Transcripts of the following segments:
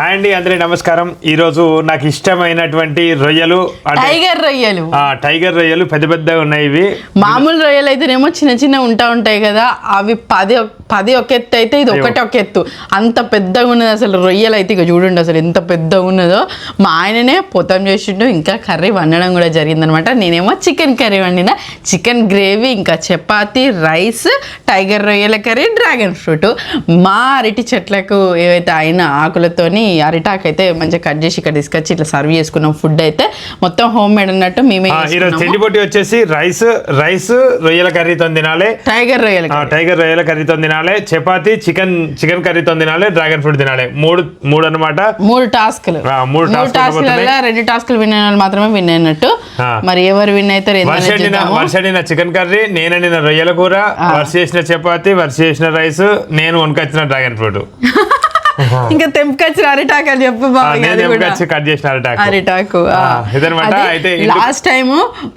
Hi అండి, అందరికీ నమస్కారం. ఈరోజు నాకు ఇష్టమైనటువంటి రొయ్యలు, టైగర్ రొయ్యలు పెద్ద పెద్దగా ఉన్నాయి. ఇవి మామూలు రొయ్యలు అయితేనేమో చిన్న చిన్న ఉంటాయి కదా, అవి 10 ఒక ఎత్తు అయితే ఇది ఒకటి ఒక ఎత్తు, అంత పెద్దగా ఉన్నది. అసలు రొయ్యలు అయితే ఇక చూడండి అసలు ఎంత పెద్దగా ఉన్నదో. మా ఆయననే పొతం చేసిండు, ఇంకా కర్రీ వండడం కూడా జరిగిందనమాట. నేనేమో చికెన్ కర్రీ వండిన, చికెన్ గ్రేవీ, ఇంకా చపాతీ, రైస్, టైగర్ రొయ్యల కర్రీ, డ్రాగన్ ఫ్రూట్. మా అరటి చెట్లకు ఏవైతే అయిన ఆకులతోని అరిటాకు అయితే మంచిగా కట్ చేసి ఇక్కడ తీసుకొచ్చి ఇట్లా సర్వ్ చేసుకున్నాం. ఫుడ్ అయితే మొత్తం హోమ్ మేడ్ అన్నట్టు మేమే. చెండిపోటీ వచ్చేసి రైస్ రొయ్యల కర్రీతో తినాలి, టైగర్ రొయ్యల కర్రీతో తినాలి, చపాతీ చికెన్ కర్రీతో తినాలి, డ్రాగన్ ఫ్రూట్ తినాలి. మూడు అనమాట. 3 టాస్క్లు. 2 టాస్క్లు విన్ అయిన వాళ్ళు మాత్రమే విన్ అయినట్టు. మరి ఎవరు విన్ అవుతారు? వర్షడిన చికెన్ కర్రీ, నేనండిన రొయ్యల కూర, వర్ష చేసిన చపాతీ, వర్ష చేసిన రైస్, నేను వనకొచ్చిన డ్రాగన్ ఫ్రూట్. ఇంకా తెంపుకొచ్చిన అరిటాకు అని చెప్పు. అరిటాకు లాస్ట్ టైం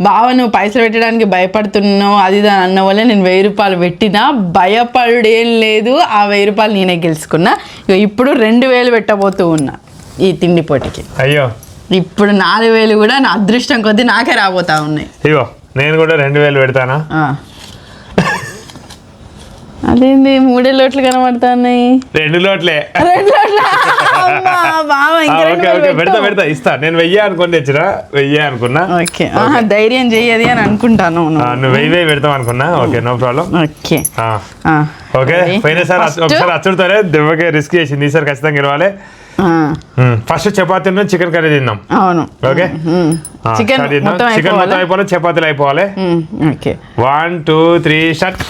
బావ నువ్వు పైసలు పెట్టడానికి భయపడుతున్నావు అది దాని అన్న వల్ల నేను 1000 రూపాయలు పెట్టినా, భయపడేం లేదు. ఆ 1000 రూపాయలు నేనే గెలుచుకున్నా. ఇప్పుడు 2000 పెట్టబోతూ ఉన్నా ఈ తిండి పోటీకి. అయ్యో, ఇప్పుడు 4000 కూడా నా అదృష్టం కొద్దీ నాకే రాబోతా ఉన్నాయి. అయ్యో, నేను కూడా 2000 పెడతానా? అదేంది 3 లోట్లు కనబడుతున్నాయి? 2 లోట్లే. పెడతా ఇస్తా. నేను 1000 అనుకుని తెచ్చినా, 1000 అనుకున్నా. ఓకే, ధైర్యం చెయ్యది అని అనుకుంటాను. నువ్వు 1000 పెడతాం అనుకున్నా. Okay, no problem. Okay okay, పోయినసారి ఒకసారి అచ్చుడుతోనే దెబ్బకి రిస్క్ చేసింది, ఈసారి ఖచ్చితంగా గెలవాలి. ఫస్ట్ చపాతీ చికెన్ కర్రీ తిందాం. అవును, ఓకే. చికెన్ మొత్తం అయిపోవాలి, చపాతీలు అయిపోవాలి. 1 2 3 స్టార్ట్.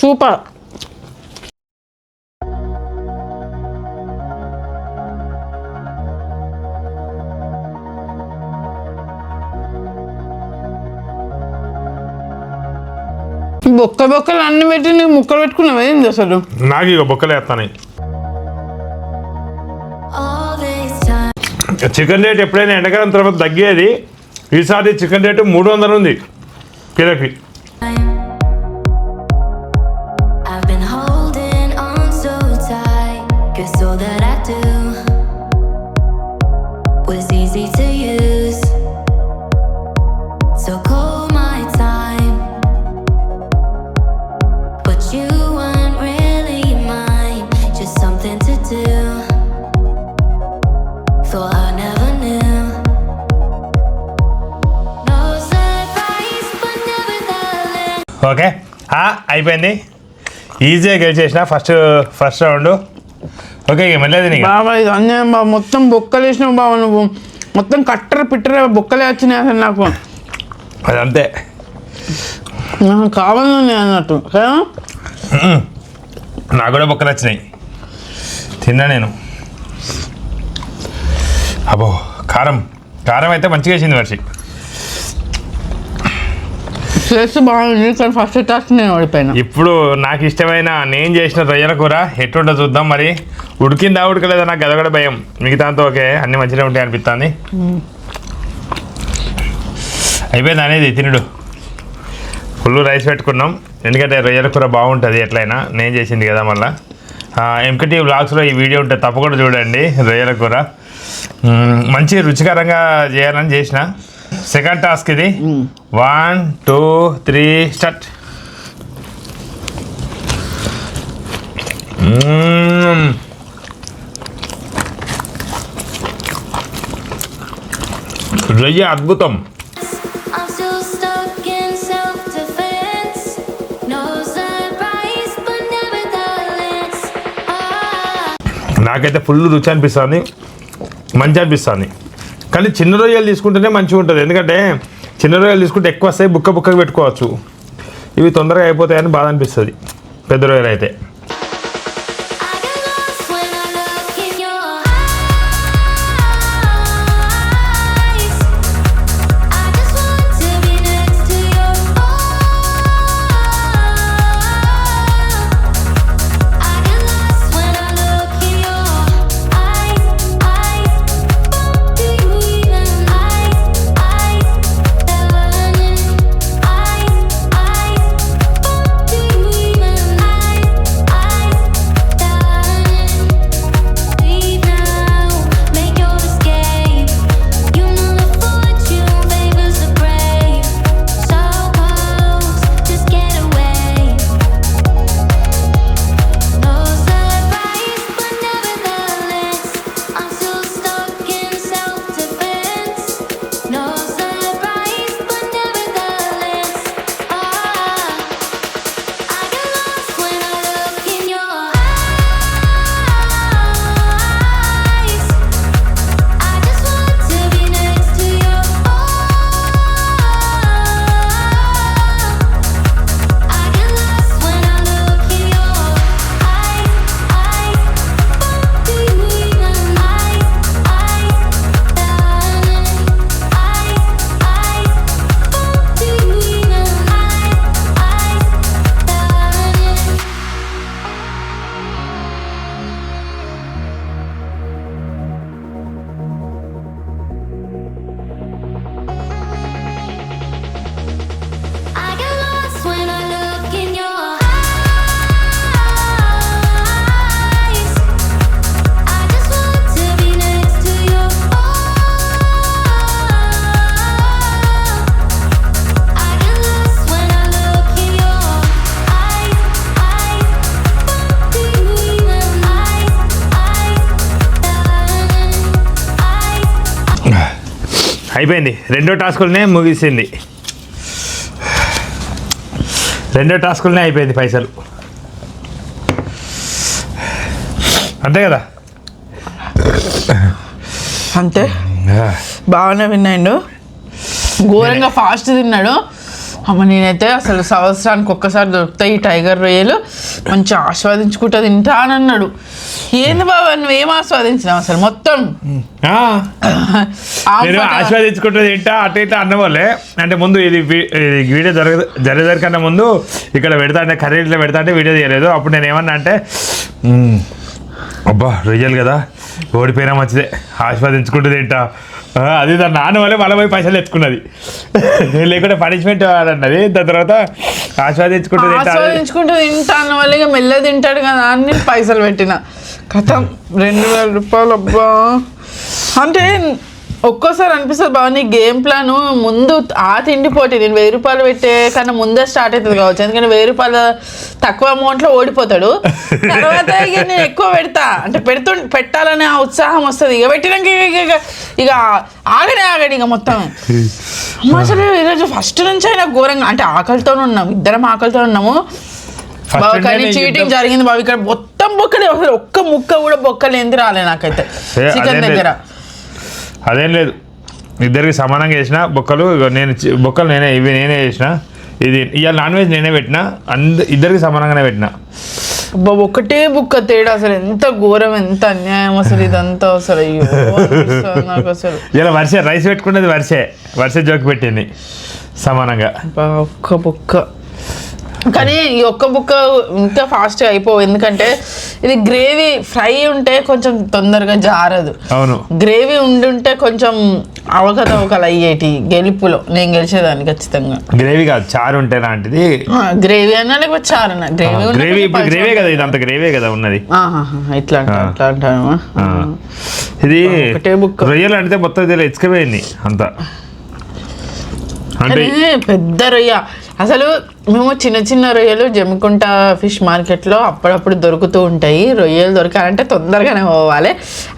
సూపర్. బొక్కలు అన్ని పెట్టి నీకు ముక్కలు పెట్టుకున్నావు ఏంది అసలు? నాకు ఇక బొక్కలు వేస్తాను. చికెన్ రేట్ ఎప్పుడైనా ఎండాకాలం తర్వాత తగ్గేది. ఈసారి చికెన్ రేటు 300 ఉంది కిలోకి. ఓకే, అయిపోయింది. ఈజీగా గెలిచేసిన ఫస్ట్ రౌండ్. ఓకే, ఇక మళ్ళీ బాబా ఇది అన్యాయం బాబా. మొత్తం బొక్కలు వేసినావు బాబా నువ్వు. మొత్తం పిట్టరే బొక్కలే వచ్చినాయి అసలు. నాకు అది అంతే, కావాలని అన్నట్టు. నాకు కూడా బొక్కలు వచ్చినాయి, తిన్నా నేను. అబ్బో, కారం అయితే మంచిగా వేసింది వర్షి. బాగుంది, కానీ ఫస్ట్ టాస్క్ నేను ఓడిపోయినా. ఇప్పుడు నాకు ఇష్టమైన నేను చేసిన రొయ్యల కూర ఎట్లుంటో చూద్దాం. మరి ఉడికిందా ఉడకలేదా నాకు అది కూడా భయం. మిగతాంతో ఓకే, అన్ని మంచిగా ఉంటాయి అనిపిస్తుంది. అయిపోయింది అనేది తినుడు. ఫుల్ రైస్ పెట్టుకున్నాం, ఎందుకంటే రొయ్యల కూర బాగుంటుంది ఎట్లయినా. నేను చేసింది కదా. మళ్ళీ ఎంకటీ వ్లాగ్స్లో ఈ వీడియో ఉంటే తప్పకుండా చూడండి. రొయ్యల కూర మంచి రుచికరంగా చేయాలని చేసిన. సెకండ్ టాస్క్ ఇది. 1 2 3 స్టార్ట్. రొయ్య అద్భుతం. నాకైతే ఫుల్ రుచి అనిపిస్తుంది, మంచి అనిపిస్తుంది. కానీ చిన్న రొయ్యలు తీసుకుంటేనే మంచిగా ఉంటుంది, ఎందుకంటే చిన్న రొయ్యలు తీసుకుంటే ఎక్కువ వస్తాయి, బుక్కకు పెట్టుకోవచ్చు. ఇవి తొందరగా అయిపోతాయని బాధ అనిపిస్తుంది పెద్ద రొయ్యలు అయితే. అయిపోయింది. రెండో టాస్కులనే ముగిసింది. రెండో టాస్కులనే అయిపోయింది పైసలు. అంతే కదా. అంతే బాగానే విన్నాడు. ఘోరంగా ఫాస్ట్ తిన్నాడు. అమ్మ నేనైతే అసలు సంవత్సరానికి ఒక్కసారి దొరుకుతాయి ఈ టైగర్ రొయ్యలు, మంచి ఆస్వాదించుకుంటా తింటా అని అన్నాడు. ఏంది బాబా నువ్వేం ఆస్వాదించినావు అసలు మొత్తం? నేను ఆస్వాదించుకుంటూ తింటా అటు ఇట్లా అన్న వాళ్ళే. అంటే ముందు ఇది వీడియో జరిగేదానికన్నా ముందు ఇక్కడ పెడతా అంటే కర్రీలో పెడతా అంటే వీడియో తీయలేదు. అప్పుడు నేను ఏమన్నా అంటే అబ్బా రొయ్యలు కదా ఓడిపోయినా మంచిదే ఆస్వాదించుకుంటూ తింటా, అది దాని నాన్న వల్లే మళ్ళీ పోయి పైసలు ఎత్తుకున్నది, లేకుంటే పనిష్మెంట్ అన్నది. దాని తర్వాత ఆస్వాదించుకుంటూ తింటా అన్న వల్ల ఇక మెల్ల తింటాడు కదా అని పైసలు పెట్టిన కథం 2000 రూపాయలు. అబ్బా అంటే ఒక్కోసారి అనిపిస్తుంది బాబు నీ గేమ్ ప్లాన్ ముందు ఆ తిండి పోటీ నేను 1000 రూపాయలు పెట్టే కన్నా ముందే స్టార్ట్ అవుతుంది కావచ్చు. ఎందుకంటే 1000 రూపాయలు తక్కువ అమౌంట్లో ఓడిపోతాడు. తర్వాత ఇక నేను ఎక్కువ పెడతా అంటే పెట్టాలనే ఆ ఉత్సాహం వస్తుంది. ఇక పెట్టినాక ఇక ఆగడి ఇక మొత్తం. అమ్మ అసలు ఈరోజు ఫస్ట్ నుంచి అయినా ఘోరంగా అంటే ఆకలితో ఉన్నాము, ఇద్దరం ఆకలితో ఉన్నాము బాబు. కానీ చీటింగ్ జరిగింది బాబు. ఇక్కడ మొత్తం బొక్కలే, అసలు ఒక్క ముక్క కూడా బొక్కలు ఏంది రాలే నాకైతే చికెన్ దగ్గర. అదేం లేదు, ఇద్దరికి సమానంగా వేసిన బొక్కలు. బొక్కలు నేనే చేసిన. ఇది ఇవాళ నాన్ వెజ్ నేనే పెట్టిన, ఇద్దరికి సమానంగానే పెట్టిన. ఒకటే బుక్క తేడా, అసలు ఎంత ఘోరం ఎంత అన్యాయం అసలు ఇదంతా. అసలు అయ్యో నాకు అసలు ఇలా వరుస రైస్ పెట్టుకునేది వరుస జోకి పెట్టింది సమానంగా ఒక్క బుక్క. కానీ ఈ ఒక్క బుక్క ఇంకా ఫాస్ట్గా అయిపోవు, ఎందుకంటే ఇది గ్రేవీ ఫ్రై ఉంటే కొంచెం తొందరగా జారదు. అవును, గ్రేవీ ఉండుంటే కొంచెం అవకతవకలు అయ్యేటి. గెలుపులో నేను గెలిచేదాన్ని ఖచ్చితంగా. గ్రేవీ కాదు చారు ఉంటే లాంటిది. గ్రేవీ అన్నా లేకపోతే చారు అన్నా. గ్రేవీ కదా, ఇది అంత గ్రేవీ కదా ఉన్నది. ఇట్లా అంటాను. ఇది రొయ్యలు అంటే మొత్తం ఇది ఎచ్చుకపోయింది అంతా. అంటే పెద్ద రొయ్య అసలు. మేము చిన్న రొయ్యలు జమ్మికుంట ఫిష్ మార్కెట్లో అప్పుడప్పుడు దొరుకుతూ ఉంటాయి. రొయ్యలు దొరకాలంటే తొందరగానే పోవాలి,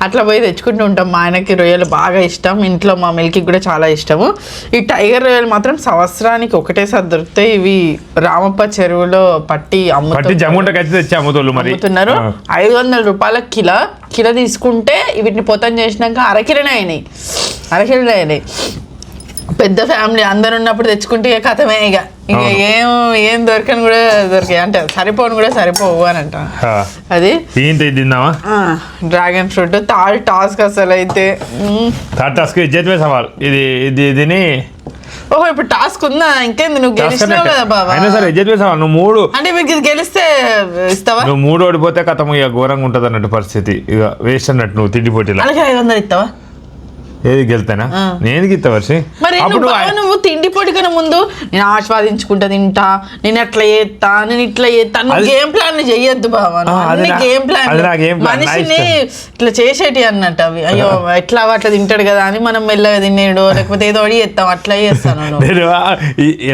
అట్లా పోయి తెచ్చుకుంటూ ఉంటాం. మా ఆయనకి రొయ్యలు బాగా ఇష్టం, ఇంట్లో మా మిల్కి కూడా చాలా ఇష్టము. ఈ టైగర్ రొయ్యలు మాత్రం సంవత్సరానికి ఒకటేసారి దొరుకుతాయి. ఇవి రామప్ప చెరువులో పట్టి అమ్ముతున్నారు. 500 రూపాయల కిలో తీసుకుంటే వీటిని పొతం చేసినాక అరకిలోనే అయినాయి. పెద్ద ఫ్యామిలీ అందరు ఉన్నప్పుడు తెచ్చుకుంటే ఇక కథమే. ఇక ఏం దొరకని కూడా దొరికాయి అంటే సరిపోను కూడా సరిపోవు అని అంట. అది తిందామా డ్రాగన్ ఫ్రూట్ థర్డ్ టాస్క్. అసలు అయితే ఇది ఓహో ఇప్పుడు టాస్క్ ఉందా? ఇంకేంది నువ్వు గెలిచినావు కదా బాబా. నువ్వు 3 అంటే మీకు ఇది గెలిస్తే ఇస్తావా? నువ్వు 3 ఓడిపోతే కథం ఇక ఘోరంగా ఉంటుంది అన్నట్టు పరిస్థితి. ఇక వేస్ట్ అన్నట్టు నువ్వు తిండి పోటీలో. అలాగే 500 ఇస్తావా? ఏది గెలుతానా నేను గిత్తా వర్షి. మరి నువ్వు తిండి పొడి కన్నా ముందు నేను ఆస్వాదించుకుంటా తింటా, నేను అట్లా చేస్తా, నేను ఇట్లా చేస్తా, నువ్వు గేమ్ ప్లాన్ చెయ్యొద్దు బాబా. గేమ్ ప్లాన్ మనిషిని ఇట్లా చేసేటి అన్నట్టు అవి. అయ్యో ఎట్లా అట్లా తింటాడు కదా అని మనం మెల్లగా తినేడు, లేకపోతే ఏదో అడిగి చేస్తాం అట్లా చేస్తాను. నేను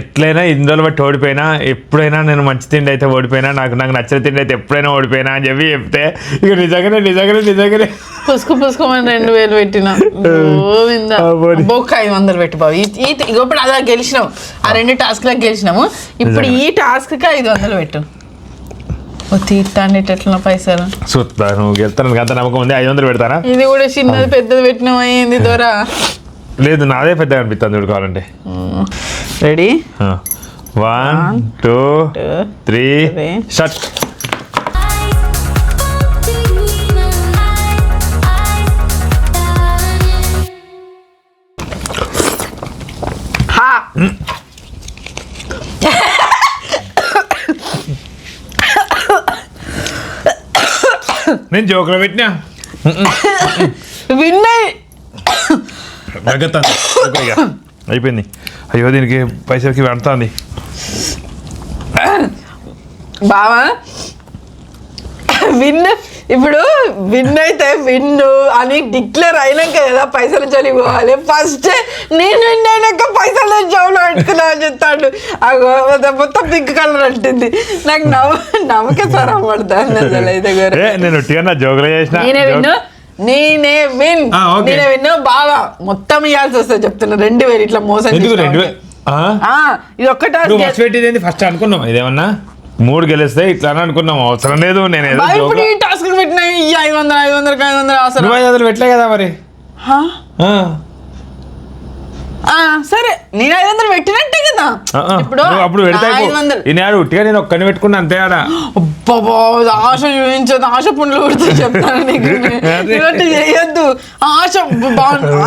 ఎట్లయినా ఇందులో బట్టి ఓడిపోయినా, ఎప్పుడైనా నేను మంచి తిండి అయితే ఓడిపోయినా, నాకు నచ్చిన తిండి అయితే ఎప్పుడైనా ఓడిపోయినా అని చెప్పి చెప్తే ఇక నిజంగానే పుసుకుమని 2000 పెట్టినా. బొక్క 500 పెట్టి బాబు. ఇప్పుడు అలా గెలిచినాము, ఆ 2 టాస్క్లకు గెలిచినాము. ఇప్పుడు ఈ టాస్క్కి 500 పెట్టు. తీర్థాన్ని ఎట్లా పైసలు చూస్తా. నువ్వు గెలుతాను అంత నమ్మకం ఉంది. 500 పెడతారా? ఇది కూడా చిన్నది పెద్దది పెట్టినాం. అయ్యింది దొరా. లేదు నాదే పెద్దగా అనిపిస్తుంది చూడు కావాలంటే. Ready 1 2 3 start. నేను జోకులో పెట్టినా విన్నాయి అయిపోయింది. అయ్యో దీనికి పైసలకి పడుతుంది బావా. ఇప్పుడు విన్ అయితే విన్ను అని డిక్లేర్ అయినాక కదా పైసలు చలిపోవాలి. ఫస్ట్ నేను విన్ అయినాక పైసలు జోబులో పెట్టుకున్నా అని చెప్తాడు. మొత్తం పింక్ కలర్ అంటుంది. నాకు నమ్మకే సార్ పడతాను. నేను జోగులో చేసిన. నేనే విన్ను నేనే విన్ okay. నేనే విన్ బాగా మొత్తం ఇవ్వాల్సి వస్తుంది చెప్తున్నా 2000 ఇట్లా మోసం ఎందుకు చేసినా 2000? ఉంటే. ఇది ఒక్క నువ్వు టాస్క్ ఫస్ట్ పెట్టింది ఫస్ట్ అనుకున్నాం ఇదేమన్నా 3 గెలిస్తే ఇట్లా అని అనుకున్నాం అవసరం లేదు నేను ఏదో ఇప్పుడు ఈ టాస్క్ పెట్టినా 500 అసలు 500 పెట్టలే కదా మరి హా? ఆ. సరే నేను 500 పెట్టినట్టే కదా ఇప్పుడు నువ్వు అప్పుడు పెడతా 500 ఈనాడు ఉట్టిగా నేను ఒక్కని పెట్టుకున్నా అంతే ఆడ అబ్బబ్బా, ఆశ చూపించదు ఆశ పుండ్లు కొడుతూ చెప్తాను నీకు ఇలాంటి చేయొద్దు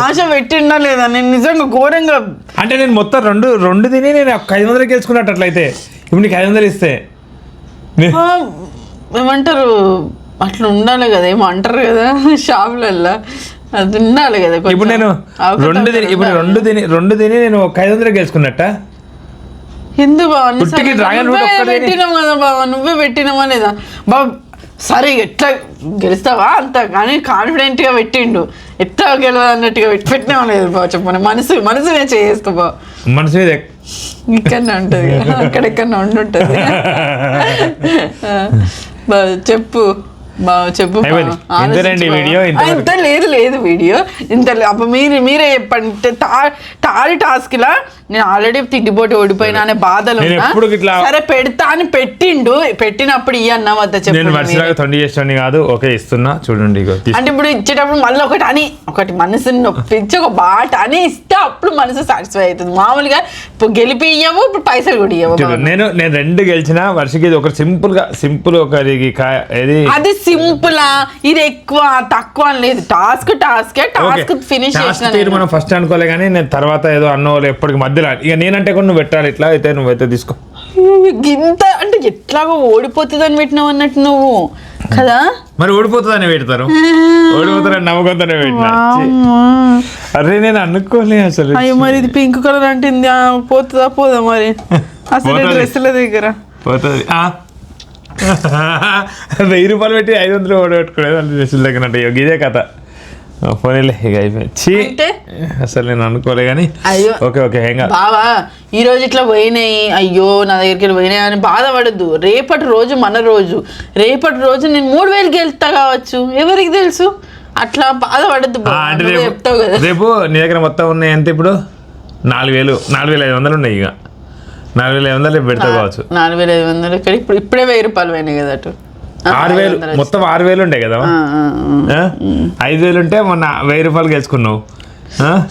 ఆశ పెట్టిండా లేదా నేను నిజంగా ఘోరంగా అంటే నేను మొత్తం రెండు తిని నేను 500 గెలుచుకున్నట్టు అట్లయితే ఇప్పుడు నీకు 500 ఇస్తే ఆ, ఏమంటారు అట్లా ఉండాలి కదా ఏమో అంటారు కదా షాపులల్లో అది ఉండాలి కదా కొంచెం. ఇప్పుడు నేను రెండు తిని నేను 500 గెలుచుకున్నట్ట ఎందుకు బావ పుట్టికి dragon fruit ఒక్కటే పెట్టినావు కదా బావ నువ్వే పెట్టినావా లేదా బావ సరే ఎట్లా గెలుస్తావా అంత కానీ కాన్ఫిడెంట్ గా పెట్టిండు ఎట్లా గెలవదు అన్నట్టుగా పెట్టినావా లేదు బావ చెప్పండి మనసునే చేసుకో బావ మనసు మీద ఇక్కడనే ఉంటుంది కదా అక్కడెక్కడనే ఉండుంటుంది బావ చెప్పు బావ చెప్పు అయిపోయింది. ఇంతేనండి వీడియో, ఇంతవరకు. ఇంత లేదు వీడియో ఇంత అప్పుడు మీరే చెప్పండి తాడి టాస్క్ లా నేను ఆల్రెడీ తిండిపోటీ ఓడిపోయినా అనే బాధలు నేను ఉన్నా. ఎప్పుడు ఇట్లా సరే పెడతా అని పెట్టినప్పుడు ఇయ్యన్నా వద్ద నేను చెప్పండి వర్షలాగా తొండి చేస్తాను కాదు ఓకే ఇస్తున్నా చూడండి ఇగో తీసుకో. అంటే ఇప్పుడు ఇచ్చేటప్పుడు మళ్ళీ ఒకటి మనసుని నొప్పించి ఒక బాట అని ఇస్తే అప్పుడు మనసు సాటిస్ఫై అవుతుంది మామూలుగా ఇప్పుడు గెలిపి ఇయ్యవు ఇప్పుడు పైసలు కూడా ఇయ్యవు చూడు, నేను 2 గెలిచిన వర్షకి ఇది ఒక సింపుల్ ఒక ఏది అది సింపులా ఇది ఎక్కువ తక్కువ అని లేదు టాస్క్ ఫినిష్ చేసిన మనం ఫస్ట్ అనుకోలే కానీ నేను తర్వాత ఏదో అన్నోళ్ళు ఎప్పటికి మధ్యలో ఇక నేనంటే కూడా నువ్వు పెట్టాలి ఇట్లా అయితే నువ్వైతే తీసుకో ఇంత అంటే ఎట్లాగో ఓడిపోతుందని పెట్టినావు అన్నట్టు నువ్వు కదా మరి ఓడిపోతుందని పెడతారు ఓడిపోతారని నమ్మకంతోనే పెట్టినా అరే నేను అనుకోలే అసలు అయ్యో మరి ఇది పింక్ కలర్ అంటే పోతుందా పోదా మరి అసలు పోతుంది. డ్రెస్సుల దగ్గర పోతుంది 1000 రూపాయలు పెట్టి 500 ఓడబెట్టుకునేది అంటే డ్రెస్సుల దగ్గర అంటే ఇదే కథ పోనీలే ఇక అయిపోయింది ఛీ, అంటే? అసలు నేను అనుకోలే కానీ అయ్యో ఓకే ఏం కాదు బావా ఈ రోజు ఇట్లా పోయినాయి అయ్యో నా దగ్గరికి పోయినాయి అని బాధపడద్దు రేపటి రోజు మన రోజు రేపటి రోజు నేను 3000 గెలుస్తా కావచ్చు ఎవరికి తెలుసు అట్లా బాధపడద్దు అంటే చెప్తావు కదా రేపు నీ దగ్గర మొత్తం ఉన్నాయి ఎంత ఇప్పుడు 4500 ఉన్నాయి ఇక 4500 పెడతా కావచ్చు 4500 ఇక్కడ ఇప్పుడే 1000 రూపాయలు పోయినాయి కదా అటు 6000 మొత్తం 6000 ఉంటాయి కదా 5000 ఉంటే మొన్న 1000 రూపాయలు గెలుచుకున్నావు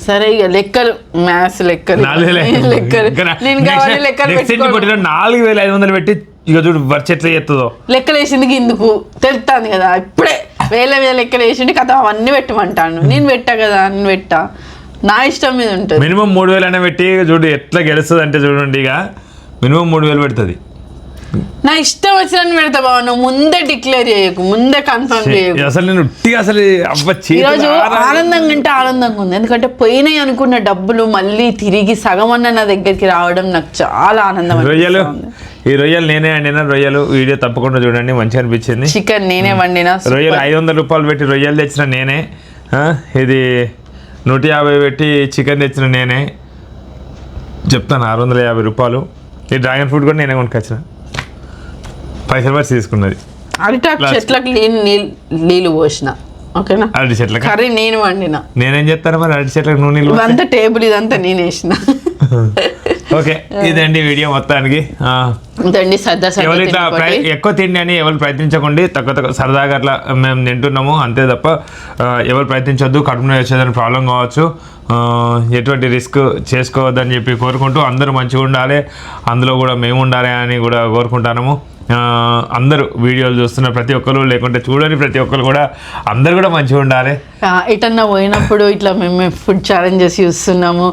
సరే ఇక లెక్కలు మ్యాథ్స్ లెక్కలు 4000 లెక్కలు నేను కావాలి లెక్కలు పెట్టుకోను. 4500 పెట్టి ఇక చూడు వర్చ ఎట్లా చేస్తుందో లెక్కలు వేసింది ఇందుకు తెలుస్తుంది కదా ఇప్పుడే వేల లెక్కలు వేసిండి కదా అవన్నీ పెట్టమంటాను నేను పెట్టా కదా నేను పెట్టా నా ఇష్టం మీద ఉంటుంది మినిమం 3000 అయినా పెట్టి చూడు ఎట్లా గెలుస్తుంది అంటే చూడండి ఇక మినిమం 3000 పెడుతుంది నా ఇష్టం వచ్చినట్టు పెడతా బావ నువ్వు ముందే డిక్లేర్ చేయకు ముందే కన్ఫర్మ్ చేయకు అసలు నేను ఉట్టిగా అసలు ఈరోజు ఆనందంగా అంటే ఆనందంగా ఉంది ఎందుకంటే పోయినాయి అనుకున్న డబ్బులు మళ్ళీ తిరిగి సగం అన్న నా దగ్గరికి రావడం నాకు చాలా ఆనందం రొయ్యలు ఈ రొయ్యలు నేనే వండిన రొయ్యలు వీడియో తప్పకుండా చూడండి మంచిగా అనిపించింది చికెన్ నేనే వండిన రొయ్యలు 500 రూపాయలు పెట్టి రొయ్యలు తెచ్చిన నేనే ఇది 150 పెట్టి చికెన్ తెచ్చిన నేనే చెప్తాను 650 రూపాయలు ఈ డ్రాగన్ ఫ్రూట్ కూడా నేనే కొనుకొచ్చిన పైసలు పట్టి తీసుకున్నది అరిటాకు చెట్లకు నీళ్ళు పోసిన ఓకేనా అరటి చెట్ల కర్రీ నేను వండిన నేనేం చెప్తాను మరి అరటి చెట్లకు నూనె ఇదంతా టేబుల్ ఇదంతా నేను వేసిన ఓకే ఇదండి వీడియో మొత్తానికి ఇదండి సరదా ఎవరు ఇట్లా ఎక్కువ తిండి అని ఎవరు ప్రయత్నించకండి తక్కువ సరదాగా అట్లా మేము తింటున్నాము అంతే తప్ప ఎవరు ప్రయత్నించొద్దు కడుపున వచ్చేదని ప్రాబ్లం కావచ్చు ఎటువంటి రిస్క్ చేసుకోవద్దని చెప్పి కోరుకుంటూ అందరూ మంచిగా ఉండాలి అందులో కూడా మేము ఉండాలి అని కూడా కోరుకుంటాము అందరూ వీడియోలు చూస్తున్న ప్రతి ఒక్కరు లేకుంటే చూడని ప్రతి ఒక్కరు కూడా అందరు కూడా మంచిగా ఉండాలి ఎటన్నా పోయినప్పుడు ఇట్లా మేము ఫుడ్ ఛాలెంజెస్ చూస్తున్నాము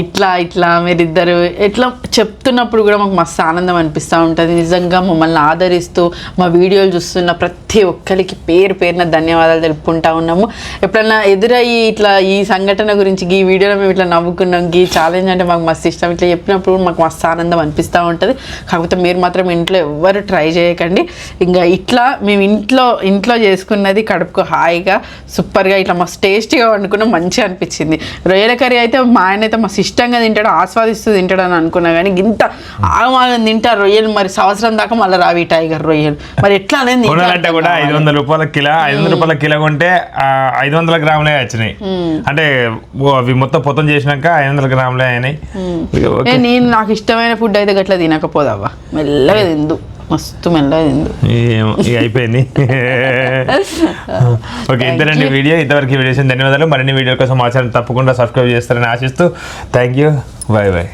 ఇట్లా మీరిద్దరు ఇట్లా చెప్తున్నప్పుడు కూడా మాకు మస్తు ఆనందం అనిపిస్తూ ఉంటుంది నిజంగా మమ్మల్ని ఆదరిస్తూ మా వీడియోలు చూస్తున్న ప్రతి ఒక్కరికి పేరున ధన్యవాదాలు తెలుపుకుంటా ఉన్నాము ఎప్పుడన్నా ఎదురయ్యి ఇట్లా ఈ సంఘటన గురించి ఈ వీడియోలో మేము ఇట్లా నవ్వుకున్నాం ఈ ఛాలెంజ్ అంటే మాకు మస్తు ఇష్టం ఇట్లా చెప్పినప్పుడు మాకు మస్తు ఆనందం అనిపిస్తూ ఉంటుంది కాకపోతే మీరు మాత్రం ఇంట్లో ఎవరు ట్రై చేయకండి. ఇంకా ఇట్లా మేము ఇంట్లో చేసుకున్నది కడుపుకు హాయిగా సూపర్గా ఇట్లా మస్తు టేస్టీగా వండుకున్నాం, మంచిగా అనిపించింది. రొయ్యల కర్రీ అయితే మా ఆయన అయితే మస్తు ఇష్టంగా తింటాడు, ఆస్వాదిస్తూ తింటాడు అని అనుకున్నా. కానీ ఇంత ఆగమాగం తింటారు రొయ్యలు, మరి సంవత్సరం దాకా మళ్ళీ రావి టైగర్ రొయ్యలు మరి ఎట్లా అనేది కొనాలంటే కూడా 500 రూపాయల కిలో, 500 రూపాయల కిలో కొంటే 500 గ్రాములే వచ్చినాయి. అంటే అవి మొత్తం పొత్తం చేసినాక 500 గ్రాములే అయినాయి. నేను నాకు ఇష్టమైన ఫుడ్ అయితే గట్లా తినకపోదావా, మెల్లగా తిందు, మస్తు మెల్లగా తిందు. అయిపోయింది. ఓకే, ఇంతేనండి వీడియో. ఇంతవరకు వీడియోస్ ధన్యవాదాలు. మరిన్ని వీడియోల కోసం మా ఛానల్ తప్పకుండా సబ్స్క్రైబ్ చేస్తారని ఆశిస్తూ థ్యాంక్ యూ. Bye bye.